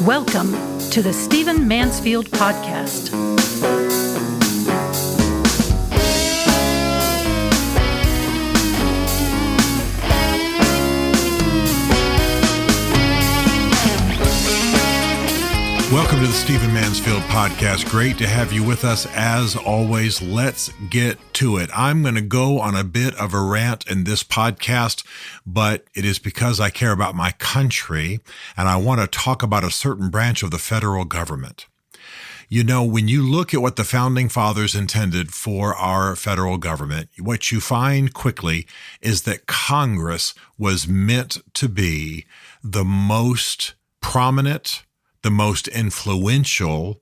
Welcome to the Stephen Mansfield Podcast. Welcome to the Stephen Mansfield Podcast. Great to have you with us. As always, let's get to it. I'm going to go on a bit of a rant in this podcast, but it is because I care about my country and I want to talk about a certain branch of the federal government. You know, when you look at what the Founding Fathers intended for our federal government, what you find quickly is that Congress was meant to be the most prominent, the most influential,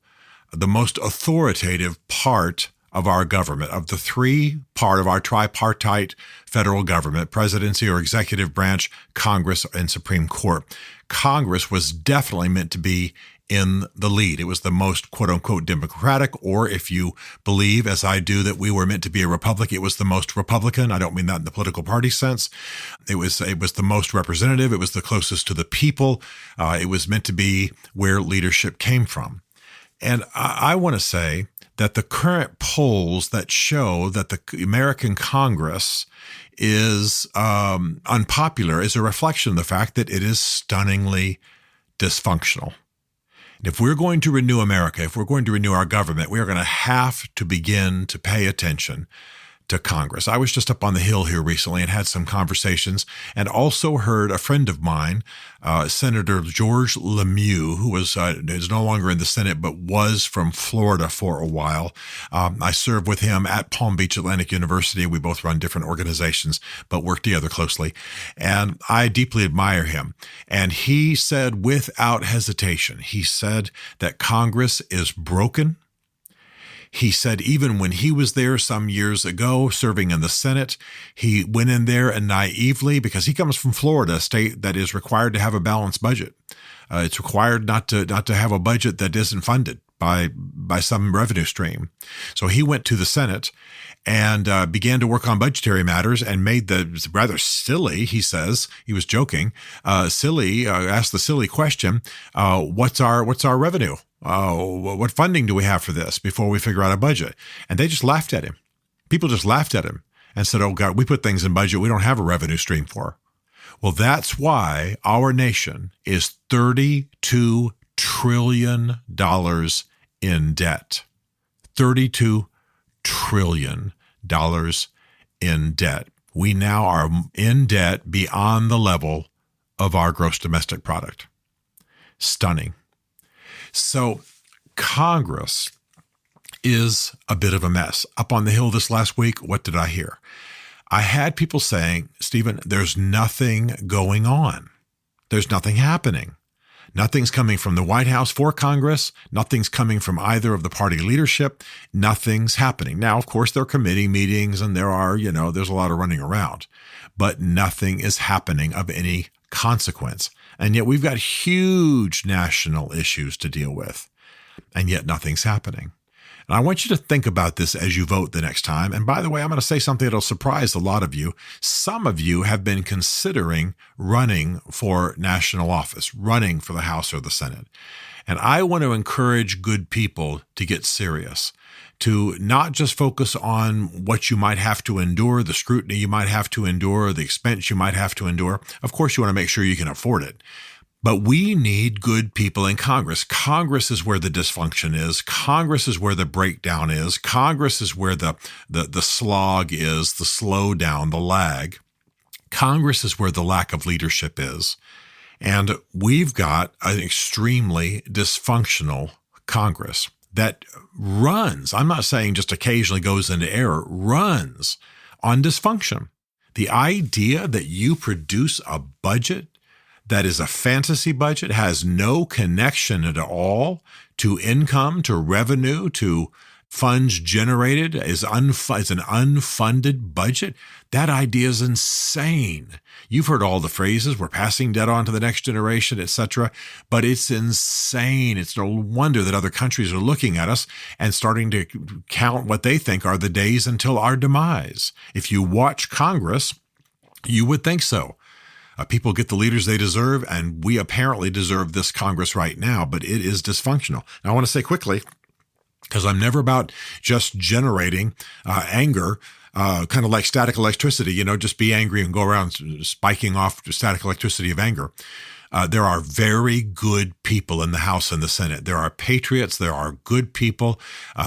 the most authoritative part of our government, of the three part of our tripartite federal government, presidency or executive branch, Congress, and Supreme Court. Congress was definitely meant to be in the lead. It was the most quote unquote democratic, or if you believe, as I do, that we were meant to be a republic, it was the most Republican. I don't mean that in the political party sense. It was the most representative. It was the closest to the people. It was meant to be where leadership came from. And I want to say that the current polls that show that the American Congress is unpopular is a reflection of the fact that it is stunningly dysfunctional. And if we're going to renew America, if we're going to renew our government, we are going to have to begin to pay attention to Congress. I was just up on the Hill here recently and had some conversations and also heard a friend of mine, Senator George Lemieux, who is no longer in the Senate, but was from Florida for a while. I served with him at Palm Beach Atlantic University. We both run different organizations, but work together closely. And I deeply admire him. And he said without hesitation, he said that Congress is broken. He said even when he was there some years ago serving in the Senate, he went in there and naively, because he comes from Florida, a state that is required to have a balanced budget. It's required not to have a budget that isn't funded by some revenue stream. So he went to the Senate and began to work on budgetary matters and made the rather silly, he says, he was joking, asked the silly question, what's our revenue? What funding do we have for this before we figure out a budget? And they just laughed at him. People just laughed at him and said, oh God, we put things in budget we don't have a revenue stream for. Well, that's why our nation is $32 trillion in debt. $32 trillion in debt. We now are in debt beyond the level of our gross domestic product. Stunning. So Congress is a bit of a mess. Up on the Hill this last week, what did I hear? I had people saying, Stephen, there's nothing going on. There's nothing happening. Nothing's coming from the White House for Congress. Nothing's coming from either of the party leadership. Nothing's happening. Now, of course, there are committee meetings and there's a lot of running around, but nothing is happening of any consequence. And yet we've got huge national issues to deal with, and yet nothing's happening. And I want you to think about this as you vote the next time. And by the way, I'm going to say something that'll surprise a lot of you. Some of you have been considering running for national office, running for the House or the Senate. And I want to encourage good people to get serious, to not just focus on what you might have to endure, the scrutiny you might have to endure, the expense you might have to endure. Of course, you want to make sure you can afford it. But we need good people in Congress. Congress is where the dysfunction is. Congress is where the breakdown is. Congress is where the slog is, the slowdown, the lag. Congress is where the lack of leadership is. And we've got an extremely dysfunctional Congress that runs, I'm not saying just occasionally goes into error, runs on dysfunction. The idea that you produce a budget that is a fantasy budget, has no connection at all to income, to revenue, to funds generated, is an unfunded budget, that idea is insane. You've heard all the phrases, we're passing debt on to the next generation, etc., but it's insane. It's no wonder that other countries are looking at us and starting to count what they think are the days until our demise. If you watch Congress, you would think so. People get the leaders they deserve, and we apparently deserve this Congress right now, but it is dysfunctional. Now, I want to say quickly, because I'm never about just generating anger, kind of like static electricity, just be angry and go around spiking off static electricity of anger. There are very good people in the House and the Senate. There are patriots. There are good people.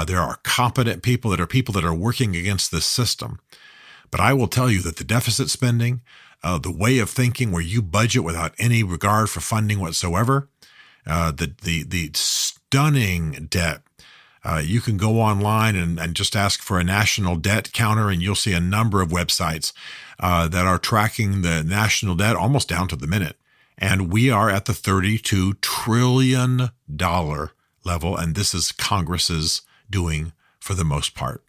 There are competent people. There are people that are working against this system. But I will tell you that the deficit spending, the way of thinking where you budget without any regard for funding whatsoever, the stunning debt. You can go online and just ask for a national debt counter, and you'll see a number of websites that are tracking the national debt almost down to the minute. And we are at the $32 trillion level, and this is Congress's doing for the most part.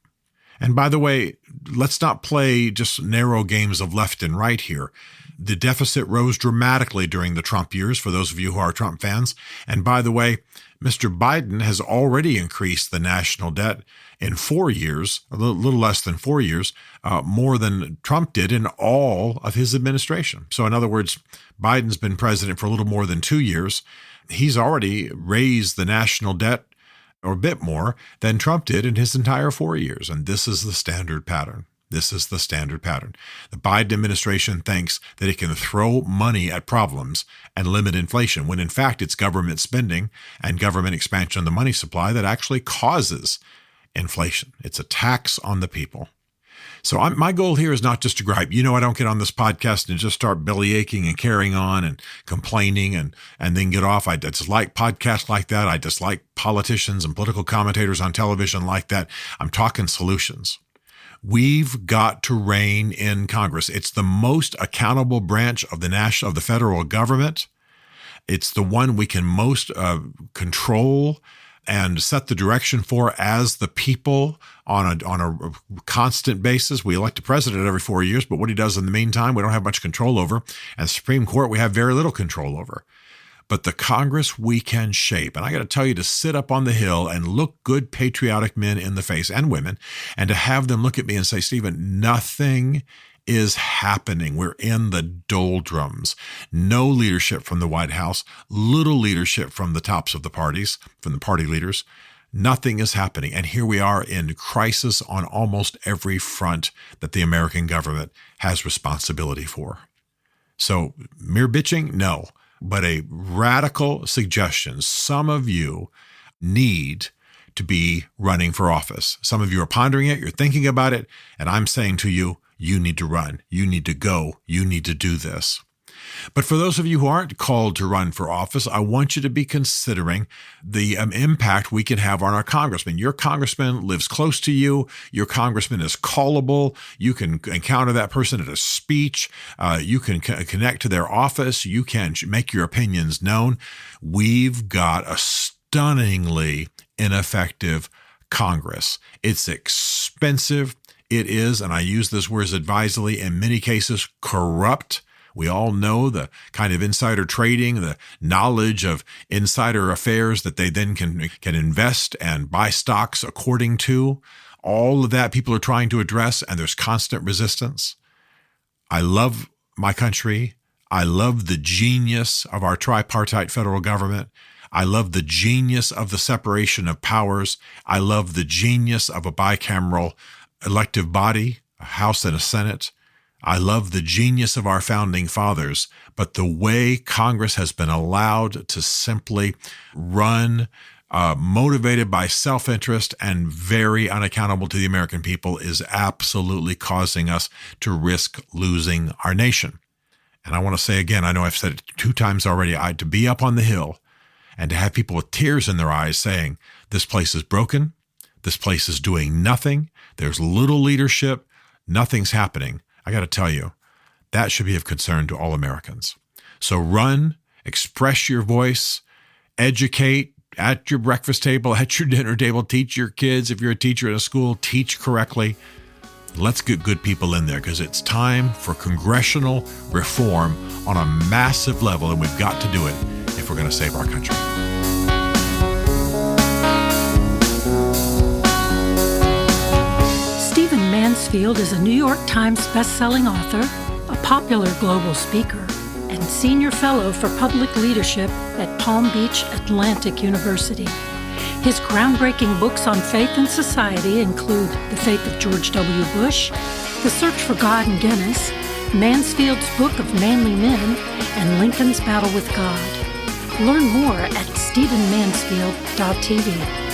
And by the way, let's not play just narrow games of left and right here. The deficit rose dramatically during the Trump years, for those of you who are Trump fans. And by the way, Mr. Biden has already increased the national debt in 4 years, a little less than 4 years, more than Trump did in all of his administration. So in other words, Biden's been president for a little more than 2 years. He's already raised the national debt or a bit more than Trump did in his entire 4 years. And this is the standard pattern. This is the standard pattern. The Biden administration thinks that it can throw money at problems and limit inflation, when in fact it's government spending and government expansion of the money supply that actually causes inflation. It's a tax on the people. So my goal here is not just to gripe. I don't get on this podcast and just start bellyaching and carrying on and complaining and then get off. I dislike podcasts like that. I dislike politicians and political commentators on television like that. I'm talking solutions. We've got to rein in Congress. It's the most accountable branch of the federal government. It's the one we can most control and set the direction for as the people on a constant basis. We elect a president every 4 years, but what he does in the meantime, we don't have much control over. And the Supreme Court, we have very little control over. But the Congress we can shape. And I got to tell you to sit up on the Hill and look good patriotic men in the face and women, and to have them look at me and say, Stephen, nothing is happening. We're in the doldrums. No leadership from the White House, little leadership from the tops of the parties, from the party leaders. Nothing is happening. And here we are in crisis on almost every front that the American government has responsibility for. So mere bitching? No. But a radical suggestion. Some of you need to be running for office. Some of you are pondering it. You're thinking about it. And I'm saying to you, you need to run. You need to go. You need to do this. But for those of you who aren't called to run for office, I want you to be considering the impact we can have on our congressman. Your congressman lives close to you. Your congressman is callable. You can encounter that person at a speech. You can connect to their office. You can make your opinions known. We've got a stunningly ineffective Congress. It's expensive. It is, and I use this word advisedly, in many cases corrupt. We all know the kind of insider trading, the knowledge of insider affairs that they then can invest and buy stocks according to. All of that people are trying to address, and there's constant resistance. I love my country. I love the genius of our tripartite federal government. I love the genius of the separation of powers. I love the genius of a bicameral elective body, a House and a Senate. I love the genius of our founding fathers, but the way Congress has been allowed to simply run, motivated by self-interest and very unaccountable to the American people, is absolutely causing us to risk losing our nation. And I want to say again, I know I've said it 2 times already, to be up on the Hill and to have people with tears in their eyes saying, this place is broken, this place is doing nothing, there's little leadership, nothing's happening. I got to tell you, that should be of concern to all Americans. So run, express your voice, educate at your breakfast table, at your dinner table, teach your kids. If you're a teacher in a school, teach correctly. Let's get good people in there, because it's time for congressional reform on a massive level, and we've got to do it if we're going to save our country. Stephen Mansfield is a New York Times best-selling author, a popular global speaker, Senior Fellow for Public Leadership at Palm Beach Atlantic University. His groundbreaking books on faith and society include The Faith of George W. Bush, The Search for God in Guinness, Mansfield's Book of Manly Men, and Lincoln's Battle with God. Learn more at stephenmansfield.tv.